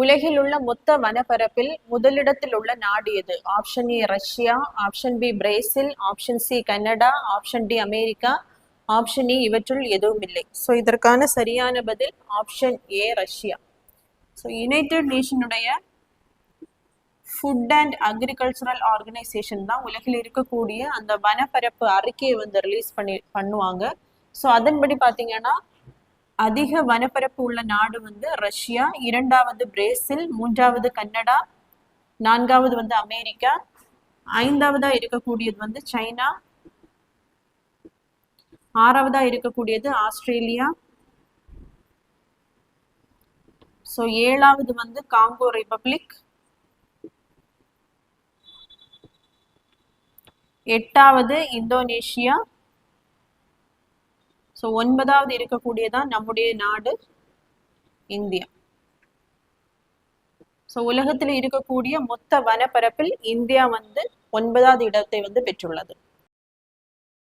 உலகில் உள்ள மொத்த வனப்பரப்பில் முதலிடத்தில் உள்ள நாடு எது? Option A Russia, option B Brazil, option C Canada, option D America, option இ இவற்றுள் எதுவும் இல்லை. ஸோ இதற்கான சரியான பதில் option A Russia. So united நேஷனுடைய ஃபுட் அண்ட் அக்ரிகல்ச்சரல் ஆர்கனைசேஷன் தான் உலகில் இருக்கக்கூடிய அந்த வனப்பரப்பு அறிக்கையை வந்து ரிலீஸ் பண்ணுவாங்க. ஸோ அதன்படி பார்த்தீங்கன்னா அதிக வனப்பரப்பு உள்ள நாடு வந்து ரஷ்யா, இரண்டாவது பிரேசில், மூன்றாவது கனடா, நான்காவது வந்து அமெரிக்கா, ஐந்தாவதா இருக்கக்கூடியது வந்து சைனா, ஆறாவதா இருக்கக்கூடியது ஆஸ்திரேலியா, ஸோ ஏழாவது வந்து காங்கோ ரிபப்ளிக், எட்டாவது இந்தோனேஷியா, ஸோ ஒன்பதாவது இருக்கக்கூடியதான் நம்முடைய நாடு இந்தியா. ஸோ உலகத்தில் இருக்கக்கூடிய மொத்த வனப்பரப்பில் இந்தியா வந்து 9வது இடத்தை வந்து பெற்றுள்ளது.